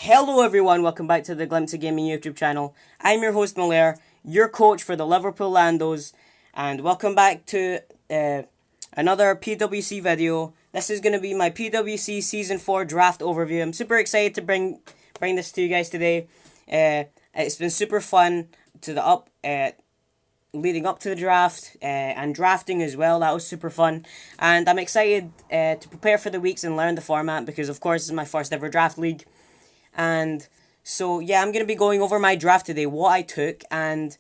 Hello everyone, welcome back to the Glimpse of Gaming YouTube channel. I'm your host Malaire, your coach for the Liverpool Landos, and welcome back to another PWC video. This is going to be my PWC Season 4 draft overview. I'm super excited to bring this to you guys today. It's been super fun leading up to the draft and drafting as well. That was super fun, and I'm excited to prepare for the weeks and learn the format because of course this is my first ever draft league. And so, yeah, I'm going to be going over my draft today, what I took, and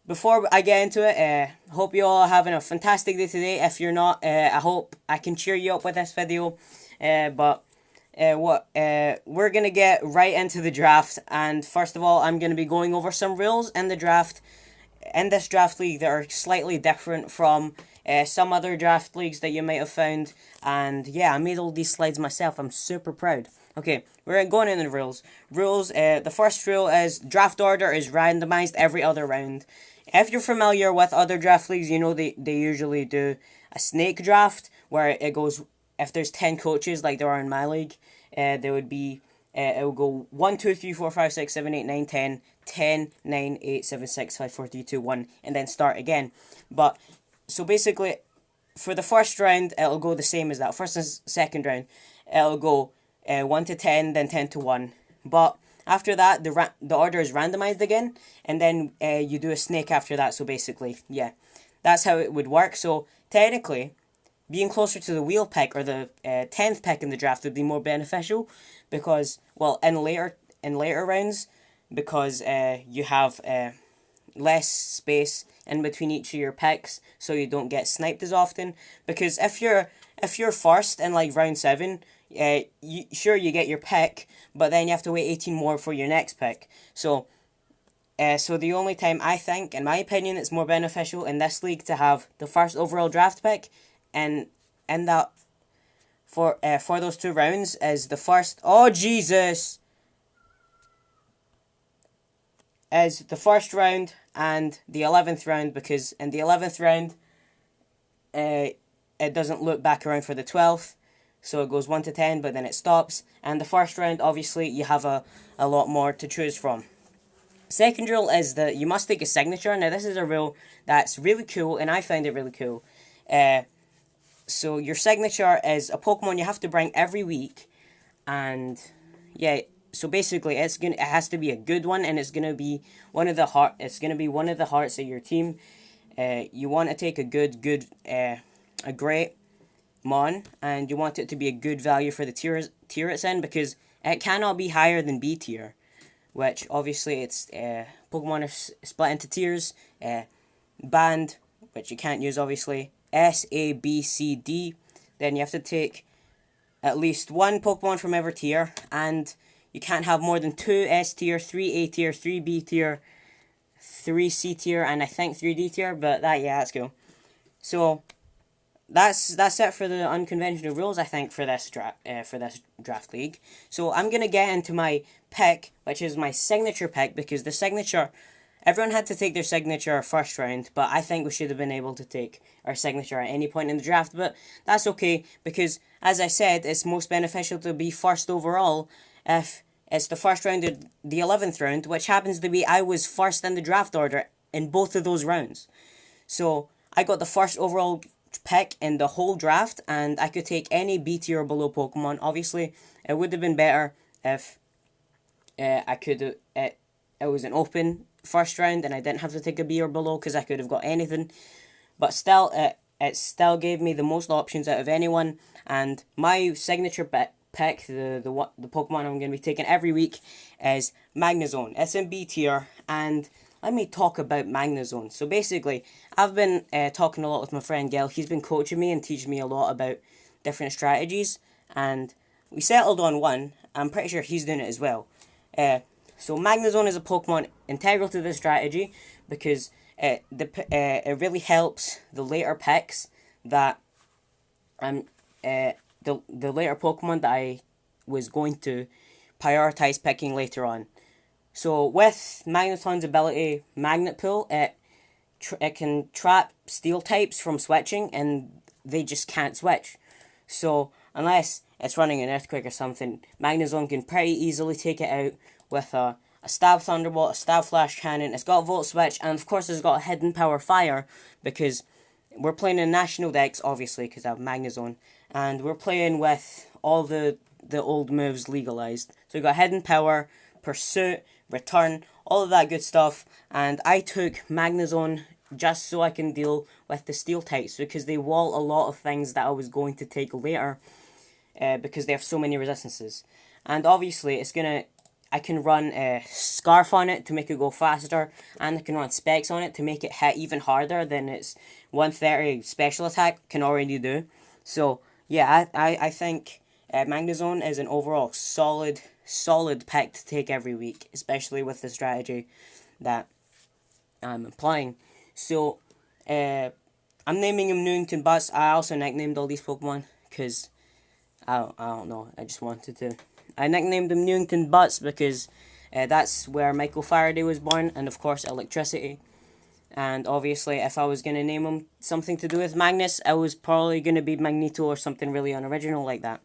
before I get into it, hope you all are having a fantastic day today. If you're not, I hope I can cheer you up with this video, we're going to get right into the draft, and first of all, I'm going to be going over some rules in the draft, in this draft league that are slightly different from some other draft leagues that you might have found, and yeah, I made all these slides myself. I'm super proud. Okay, we're going into the rules. The first rule is draft order is randomized every other round. If you're familiar with other draft leagues, you know they usually do a snake draft where it goes, if there's 10 coaches like there are in my league, there would be, it will go 1, 2, 3, 4, 5, 6, 7, 8, 9, 10, 10, 9, 8, 7, 6, 5, 4, 3, 2, 1, and then start again. But, so basically, for the first round, it'll go the same as that. First and second round, it'll go 1 to 10, then 10 to 1. But after that, the order is randomized again, and then you do a snake after that. So basically, yeah, that's how it would work. So technically, being closer to the wheel pick or the 10th pick in the draft would be more beneficial because, well, in later rounds, because you have less space in between each of your picks, so you don't get sniped as often. Because if you're first in like round 7, you get your pick, but then you have to wait 18 more for your next pick. So the only time I think, in my opinion, it's more beneficial in this league to have the first overall draft pick, and that for those 2 rounds is the first. Oh Jesus! Is the first round and the 11th round, because in the 11th round, it doesn't look back around for the 12th. So it goes 1 to 10, but then it stops. And the first round, obviously, you have a lot more to choose from. Second rule is that you must take a signature. Now, this is a rule that's really cool, and I find it really cool. So your signature is a Pokemon you have to bring every week. And, yeah, so basically, it has to be a good one, and it's gonna be one of the hearts of your team. You want to take a great Mon, and you want it to be a good value for the tier it's in, because it cannot be higher than B tier, which obviously it's Pokemon are split into tiers. Banned, which you can't use obviously, S, A, B, C, D. Then you have to take at least 1 Pokemon from every tier, and you can't have more than 2 S tier, 3 A tier, 3 B tier, 3 C tier, and I think 3 D tier, but that's cool. So that's it for the unconventional rules, I think, for this draft league. So I'm gonna get into my pick, which is my signature pick, because the signature, everyone had to take their signature first round, but I think we should have been able to take our signature at any point in the draft. But that's okay, because as I said, it's most beneficial to be first overall if it's the first round or the 11th round, which happens to be I was first in the draft order in both of those rounds. So I got the first overall pick in the whole draft, and I could take any B tier or below Pokemon. Obviously, it would have been better if it was an open first round and I didn't have to take a B or below, because I could have got anything. But still, it still gave me the most options out of anyone. And my signature pick, the Pokemon I'm going to be taking every week, is Magnezone. It's in B tier, and let me talk about Magnezone. So basically, I've been talking a lot with my friend Gail. He's been coaching me and teaching me a lot about different strategies, and we settled on one. I'm pretty sure he's doing it as well. So Magnezone is a Pokemon integral to this strategy, because it really helps the later picks that the later Pokemon that I was going to prioritize picking later on. So with Magneton's ability, Magnet Pull, it can trap Steel types from switching, and they just can't switch. So unless it's running an Earthquake or something, Magnezone can pretty easily take it out with a Stab Thunderbolt, a Stab Flash Cannon. It's got a Volt Switch, and of course it's got a Hidden Power Fire, because we're playing in National decks, obviously, because I have Magnezone, and we're playing with all the old moves legalized. So we've got Hidden Power, Pursuit, Return, all of that good stuff, and I took Magnezone just so I can deal with the Steel types, because they wall a lot of things that I was going to take later, because they have so many resistances. And obviously I can run a Scarf on it to make it go faster, and I can run Specs on it to make it hit even harder than its 130 special attack can already do. So yeah, I think Magnezone is an overall solid pick to take every week, especially with the strategy that I'm applying. So I'm naming him Newington Butts. I also nicknamed all these Pokemon because I don't know, I just wanted to. I nicknamed him Newington Butts because that's where Michael Faraday was born, and of course electricity. And obviously, if I was going to name him something to do with Magnus, I was probably going to be Magneto or something really unoriginal like that.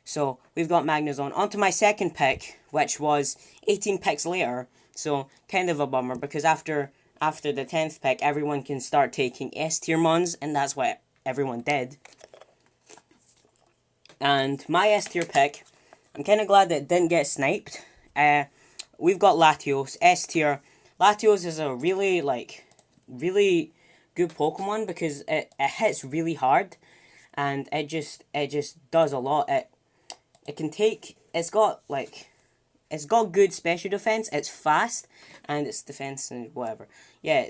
So we've got Magnezone. On to my second pick, which was 18 picks later. So kind of a bummer, because after the 10th pick, everyone can start taking S-tier mons, and that's what everyone did. And my S-tier pick, I'm kind of glad that it didn't get sniped. We've got Latios, S-tier. Latios is a really good Pokemon because it hits really hard, and it just does a lot. It's got good special defense. It's fast, and it's defense and whatever. Yeah,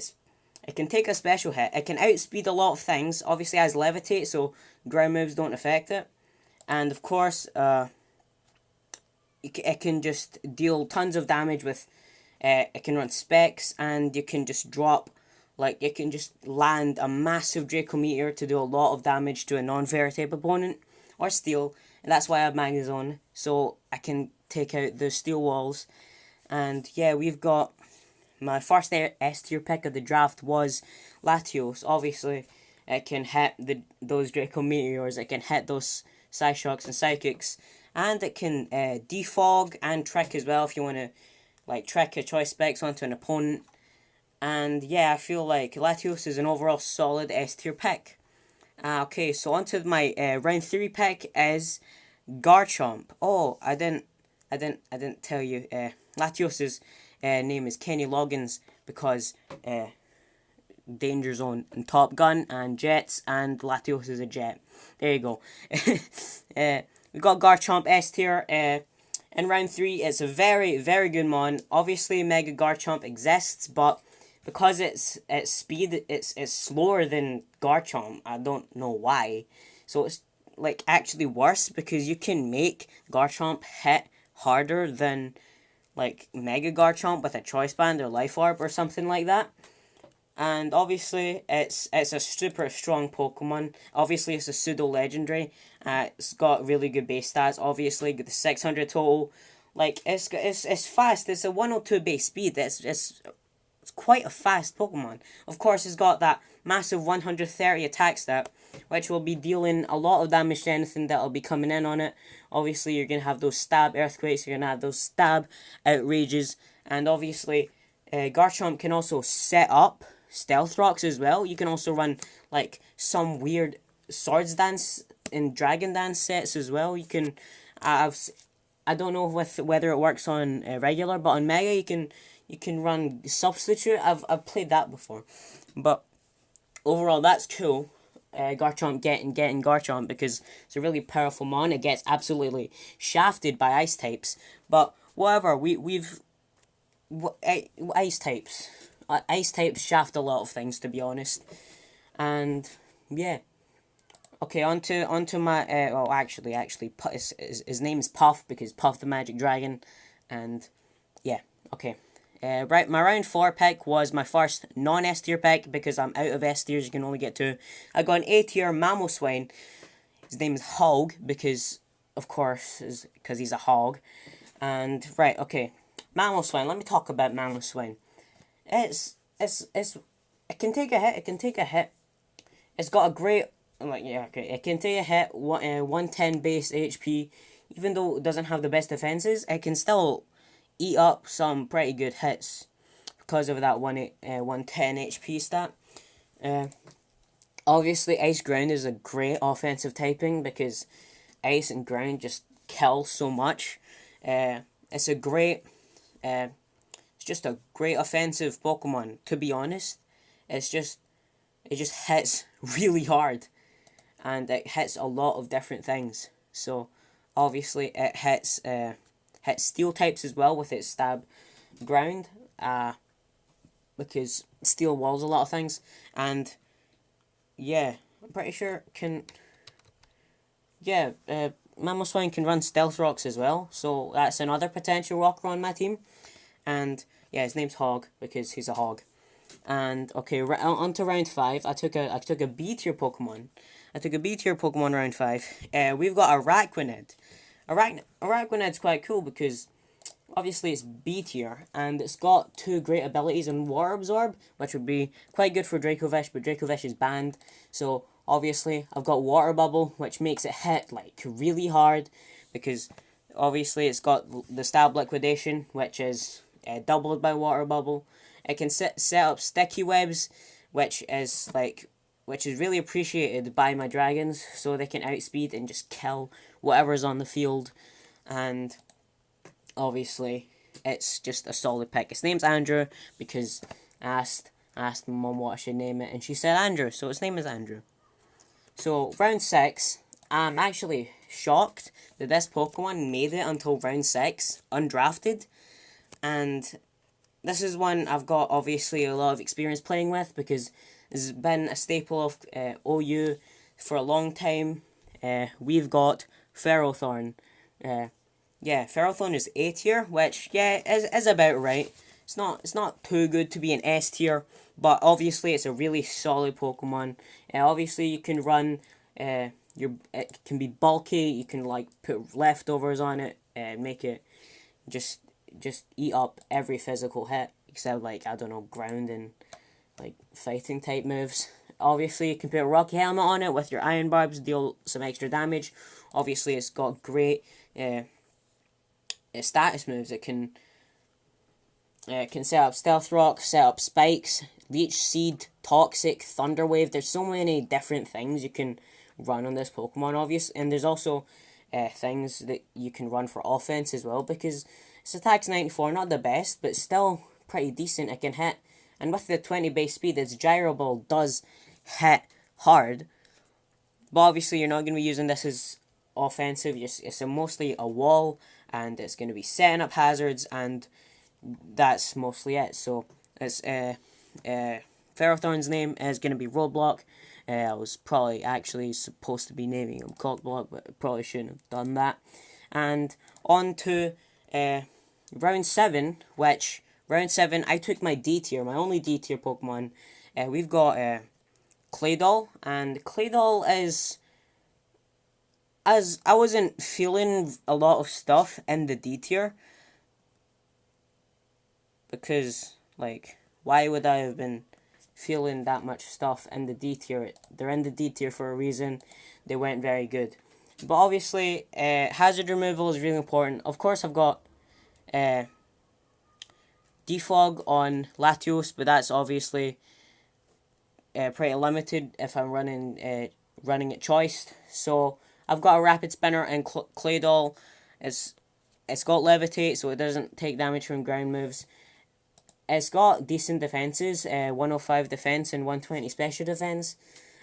it can take a special hit. It can outspeed a lot of things. Obviously, it has Levitate, so ground moves don't affect it. And of course, it can just deal tons of damage with. It can run Specs, and you can just drop, it can just land a massive Draco Meteor to do a lot of damage to a non-Fairy type opponent, or Steel, and that's why I have Magnezone, so I can take out the Steel walls. And yeah, we've got my first S-tier pick of the draft was Latios. Obviously, it can hit those Draco Meteors, it can hit those Psyshocks and Psychics, and it can defog and trick as well if you want to trick a Choice Specs onto an opponent. And yeah, I feel like Latios is an overall solid S-tier pick. Okay, so on to my round 3 pick is Garchomp. Oh, I didn't tell you. Latios's name is Kenny Loggins because Danger Zone and Top Gun and Jets, and Latios is a jet. There you go. We got Garchomp S-tier. In round 3, it's a very, very good mon. Obviously, Mega Garchomp exists, but because its speed, it's slower than Garchomp. I don't know why. So it's actually worse, because you can make Garchomp hit harder than Mega Garchomp with a Choice Band or Life Orb or something like that. And obviously, it's a super strong Pokemon. Obviously, it's a pseudo-legendary. It's got really good base stats. Obviously, the 600 total. It's fast. It's a 102 base speed. It's quite a fast Pokemon. Of course, it's got that massive 130 attack stat, which will be dealing a lot of damage to anything that will be coming in on it. Obviously, you're going to have those Stab Earthquakes. You're going to have those Stab Outrages. And obviously, Garchomp can also set up Stealth Rocks as well. You can also run some weird Swords Dance and Dragon Dance sets as well. You can, I don't know whether it works on regular, but on Mega you can run Substitute. I've played that before, but overall that's cool. Garchomp getting Garchomp, because it's a really powerful mon. It gets absolutely shafted by Ice types, but whatever. Ice types. Ice types shaft a lot of things, to be honest. And yeah. Okay, on to my actually his name is Puff, because Puff the Magic Dragon. And yeah, okay. Right, my round 4 pick was my first non-S-tier pick, because I'm out of S-tiers. You can only get 2. I got an A-tier Mamoswine. His name is Hog, because of course because he's a hog. And right, okay. Mamoswine, let me talk about Mamoswine. It can take a hit. It's got a great I'm like, yeah, okay. It can take a hit, 110 base HP. Even though it doesn't have the best defenses, it can still eat up some pretty good hits because of that 110 HP stat. Obviously, Ice Ground is a great offensive typing because Ice and Ground just kill so much. It's a great, it's just a great offensive Pokemon. To be honest, it just hits really hard, and it hits a lot of different things. So, obviously, it hits Steel types as well with its Stab Ground. Because Steel walls a lot of things, and yeah, I'm pretty sure can. Yeah, Mamoswine can run Stealth Rocks as well, so that's another potential rocker on my team. And yeah, his name's Hog because he's a hog. And okay, on to round 5. I took a B tier Pokemon. I took a B tier Pokemon round 5. We've got Araquanid. Araquanid's quite cool because obviously it's B tier, and it's got 2 great abilities in Water Absorb, which would be quite good for Dracovish, but Dracovish is banned. So obviously I've got Water Bubble, which makes it hit like really hard, because obviously it's got the Stab Liquidation, which is doubled by Water Bubble. It can set up Sticky Webs, which is really appreciated by my dragons, so they can outspeed and just kill whatever's on the field. And obviously, it's just a solid pick. His name's Andrew because I asked my mum what I should name it, and she said Andrew, so his name is Andrew. So, round 6, I'm actually shocked that this Pokemon made it until round 6, undrafted, and this is one I've got obviously a lot of experience playing with because it's been a staple of OU for a long time. We've got Ferrothorn. Yeah, Ferrothorn is A tier, which is about right. It's not too good to be an S tier, but obviously it's a really solid Pokemon. Obviously you can run it can be bulky. You can like put leftovers on it and make it just eat up every physical hit except like I don't know, ground and like fighting type moves. Obviously you can put a Rocky Helmet on it with your Iron Barbs, deal some extra damage. Obviously it's got great status moves. It can set up Stealth Rock, set up Spikes, Leech Seed, Toxic, Thunder Wave. There's so many different things you can run on this Pokemon, obviously, and there's also things that you can run for offense as well, because its attack's 94, not the best, but still pretty decent. It can hit, and with the 20 base speed, its Gyro Ball does hit hard, but obviously you're not going to be using this as offensive. It's mostly a wall, and it's going to be setting up hazards, and that's mostly it. So it's Ferrothorn's name is going to be Roadblock. I was probably actually supposed to be naming him Cockblock, but I probably shouldn't have done that. And on to round 7, which round 7 I took my D tier, my only D tier Pokemon. We've got Claydol, and Claydol is, as I wasn't feeling a lot of stuff in the D tier, because like why would I have been feeling that much stuff in the D tier? They're in the D tier for a reason. They weren't very good. But obviously, hazard removal is really important. Of course, I've got Defog on Latios, but that's obviously pretty limited if I'm running it choiced. So I've got a Rapid Spinner and Claydol. It's got Levitate, so it doesn't take damage from ground moves. It's got decent defenses, 105 defense and 120 special defense.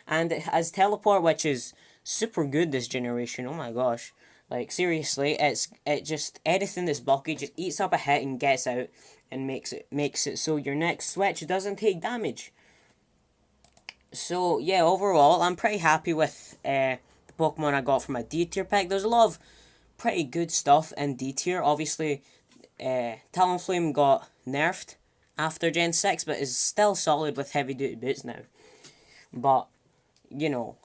And it has Teleport, which is super good this generation. Oh my gosh. Like, seriously, it just, anything that's bulky just eats up a hit and gets out and makes it so your next switch doesn't take damage. So, yeah, overall, I'm pretty happy with the Pokemon I got from my D tier pick. There's a lot of pretty good stuff in D tier. Obviously, Talonflame got nerfed after Gen 6, but is still solid with heavy duty boots now. But, you know,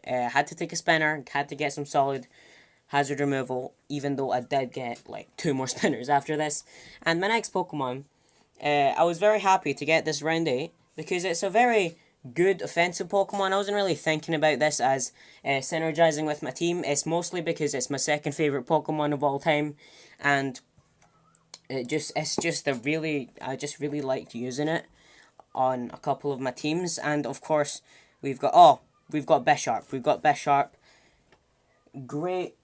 had to take a spinner, had to get some solid hazard removal, even though I did get like 2 more spinners after this. And my next Pokemon, I was very happy to get this round 8, because it's a very good offensive Pokemon. I wasn't really thinking about this as synergizing with my team. It's mostly because it's my second favorite Pokemon of all time, and it's just a really I just really liked using it on a couple of my teams. And of course we've got Bisharp. Great.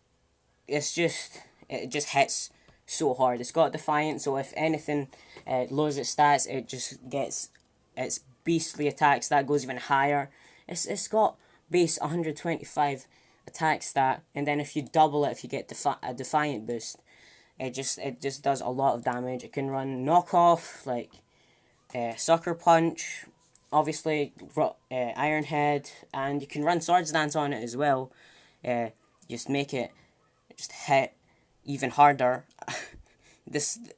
It just hits so hard. It's got Defiant, so if anything lowers its stats, it just gets its beastly attacks that goes even higher. It's got base 125 attack stat, and then if you double it, if you get a Defiant boost, it just does a lot of damage. It can run knockoff like Sucker Punch, obviously Iron Head, and you can run Swords Dance on it as well. Just make it just hit even harder.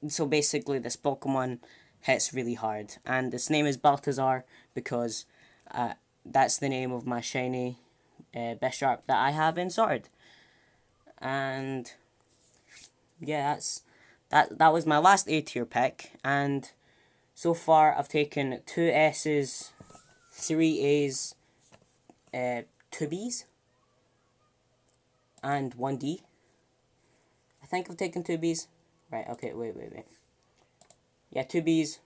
So basically this Pokemon hits really hard, and its name is Balthazar because that's the name of my shiny Bisharp that I have in Sword. And yeah, that was my last A tier pick, and so far I've taken 2 S's, 3 A's, 2 B's, and 1 D. I think I've taken 2 B's. Right, okay, wait. Yeah, 2 B's,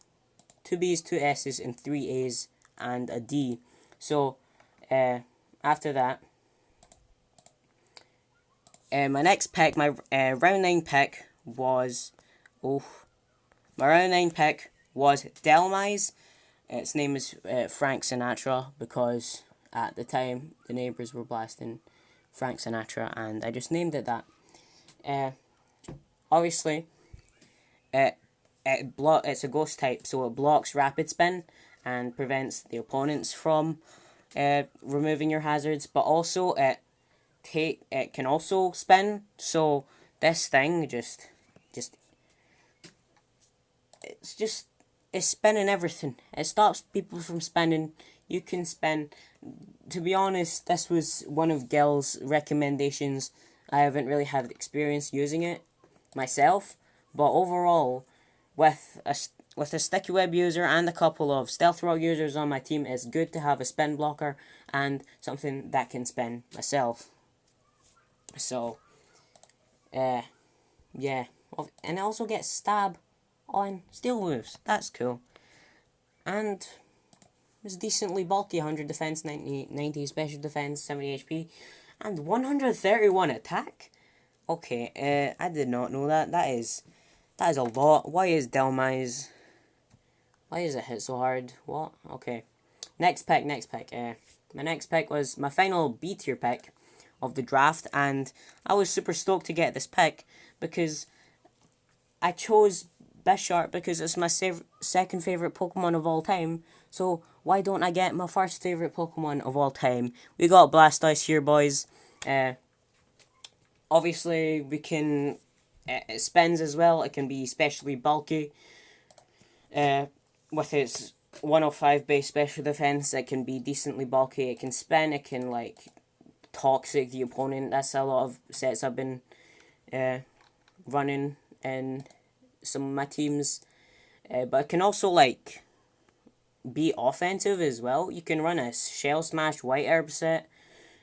2 S's, and 3 A's, and a D. So, after that, my next pick, my round 9 pick was, my round 9 pick was Delyria. Its name is Frank Sinatra because at the time the neighbours were blasting Frank Sinatra, and I just named it that. Obviously, it's a ghost type, so it blocks Rapid Spin and prevents the opponents from removing your hazards, but also it can also spin, so this thing it's spinning everything. It stops people from spinning. You can spin. To be honest, this was one of Gil's recommendations. I haven't really had experience using it myself, but overall, with a Sticky Web user and a couple of Stealth Rock users on my team, it's good to have a spin blocker and something that can spin myself. So, yeah. And it also gets stab on steel moves. That's cool. And it's decently bulky, 100 defense, 90 special defense, 70 HP, and 131 attack. Okay, I did not know that. That is a lot. Why is Delyria? Why is it hit so hard? What? Okay. Next pick. My next pick was my final B tier pick of the draft, and I was super stoked to get this pick because I chose Bisharp because it's my second favourite Pokemon of all time. So why don't I get my first favourite Pokemon of all time? We got Blastoise here, boys. Obviously, we can... it spins as well. It can be especially bulky. With its 105 base special defense, it can be decently bulky. It can spin. It can, like, toxic the opponent. That's a lot of sets I've been running in some of my teams. But it can also, like, be offensive as well. You can run a Shell Smash White Herb set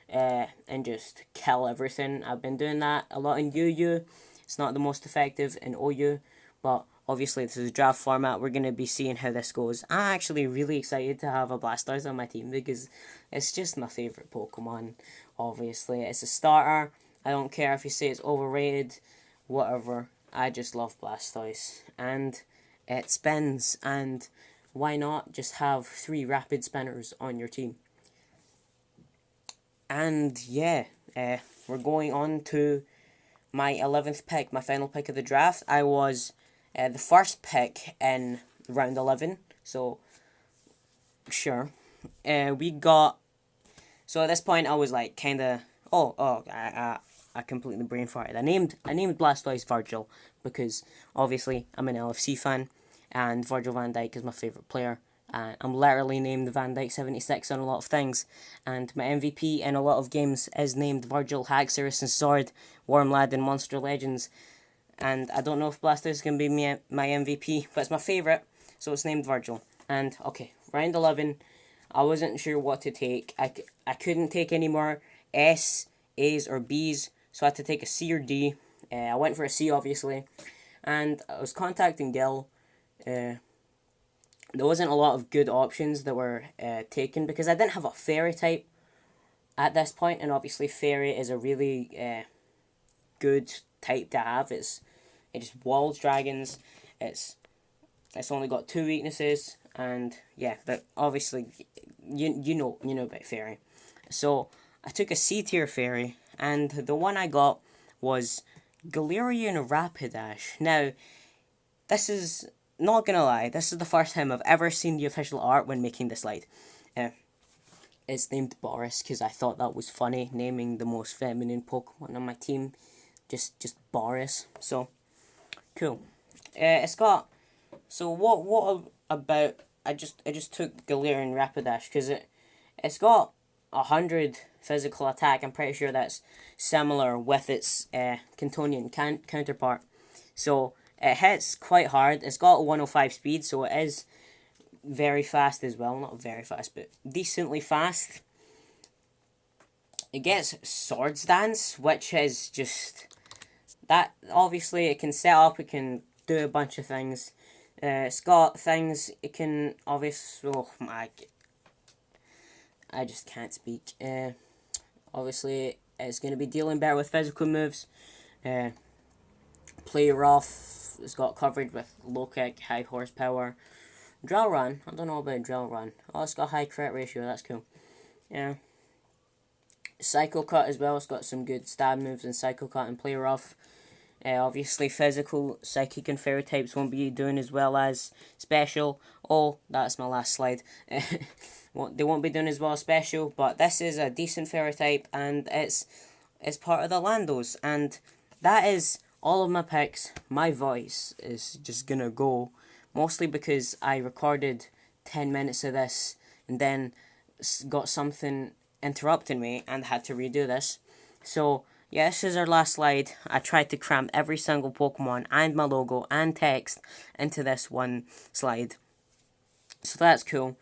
and just kill everything. I've been doing that a lot in UU. It's not the most effective in OU, but obviously this is a draft format. We're going to be seeing how this goes. I'm actually really excited to have a Blastoise on my team because it's just my favourite Pokemon, obviously. It's a starter. I don't care if you say it's overrated, whatever. I just love Blastoise. And it spins, and why not just have 3 rapid spinners on your team? And yeah, we're going on to my 11th pick, my final pick of the draft. I was the first pick in round 11, so sure. We got... So at this point, I was like, kind of... I completely brain farted. I named Blastoise Virgil because obviously I'm an LFC fan, and Virgil van Dijk is my favourite player. I'm literally named Van Dijk 76 on a lot of things, and my MVP in a lot of games is named Virgil, Haxorus and Sword, Warm Lad and Monster Legends. And I don't know if Blastoise is going to be my MVP, but it's my favourite, so it's named Virgil. And okay, round 11, I wasn't sure what to take. I couldn't take any more S, A's, or B's, so I had to take a C or D. I went for a C, obviously, and I was contacting Gil. There wasn't a lot of good options that were taken because I didn't have a fairy type at this point, and obviously fairy is a really good type to have. It just walls dragons. It's only got 2 weaknesses, and yeah, but obviously you know about fairy. So I took a C tier fairy, and the one I got was Delyria and Rapidash. Now, this is not gonna lie, this is the first time I've ever seen the official art when making the slide. It's named Boris because I thought that was funny, naming the most feminine Pokemon on my team, just Boris. So cool. It's got. So what about? I just took Delyria and Rapidash because it's got 100 physical attack. I'm pretty sure that's similar with its Cantonian counterpart. So it hits quite hard. It's got a 105 speed, so it is very fast as well. Not very fast, but decently fast. It gets Swords Dance, which is just that. Obviously, it can set up. It can do a bunch of things. It's got things. It can obviously. Oh my! I just can't speak. Obviously, it's going to be dealing better with physical moves. Play rough. It's got coverage with low kick, high horsepower. Drill run. I don't know about drill run. Oh, it's got high crit ratio. That's cool. Yeah. Psycho cut as well. It's got some good stab moves in Psycho cut and play rough. Obviously, physical, psychic, and fairy types won't be doing as well as special. Oh, that's my last slide. They won't be doing as well as special, but this is a decent fairy type, and it's part of the Landos, and that is all of my picks. My voice is just gonna go, mostly because I recorded 10 minutes of this, and then got something interrupting me, and had to redo this. So yeah, this is our last slide. I tried to cram every single Pokemon and my logo and text into this one slide. So that's cool.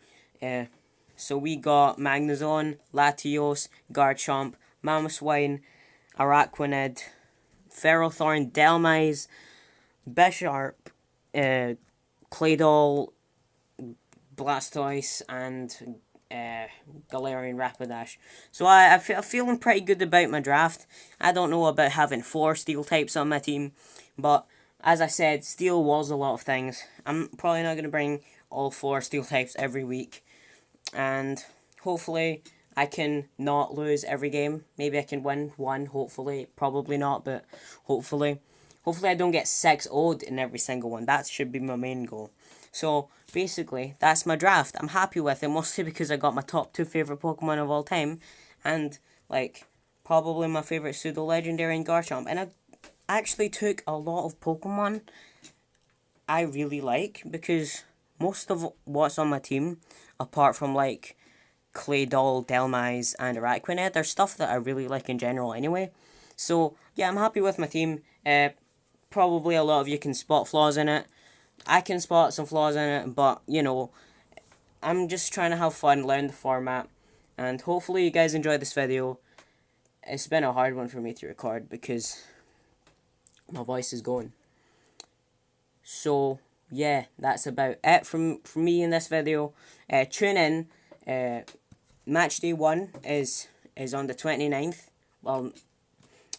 So we got Magnezone, Latios, Garchomp, Mamoswine, Araquanid, Ferrothorn, Delyria, Bisharp, Claydol, Blastoise, and Galarian Rapidash. So I'm feeling pretty good about my draft. I don't know about having 4 steel types on my team, but as I said, steel was a lot of things. I'm probably not going to bring all 4 steel types every week, and hopefully I can not lose every game. Maybe I can win one, hopefully. Probably not, but hopefully. Hopefully I don't get 6-0'd in every single one. That should be my main goal. So, basically, that's my draft. I'm happy with it, mostly because I got my top 2 favourite Pokemon of all time, and, probably my favourite pseudo-legendary in Garchomp. And I actually took a lot of Pokemon I really like, because most of what's on my team, apart from, Claydol, Delyria, and Araquanid, are stuff that I really like in general anyway. So, yeah, I'm happy with my team. Probably a lot of you can spot flaws in it. I can spot some flaws in it, but, I'm just trying to have fun, learn the format, and hopefully you guys enjoy this video. It's been a hard one for me to record because my voice is going. So, yeah, that's about it from me in this video. Tune in. Match day 1 is on the 29th. Well,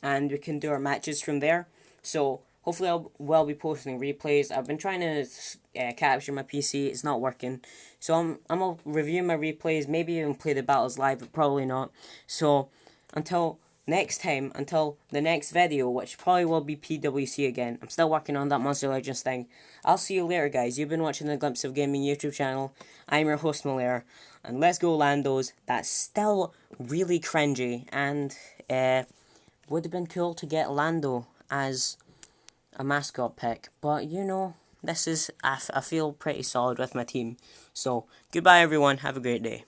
and we can do our matches from there. So, hopefully I'll be posting replays. I've been trying to capture my PC. It's not working. So I'm going to review my replays. Maybe even play the battles live, but probably not. So until next time, until the next video, which probably will be PWC again. I'm still working on that Monster Legends thing. I'll see you later, guys. You've been watching the Glimpse of Gaming YouTube channel. I'm your host, Malaire. And let's go Landos. That's still really cringy. And would have been cool to get Lando as a mascot pick, but this is, I feel pretty solid with my team. So, goodbye everyone, have a great day.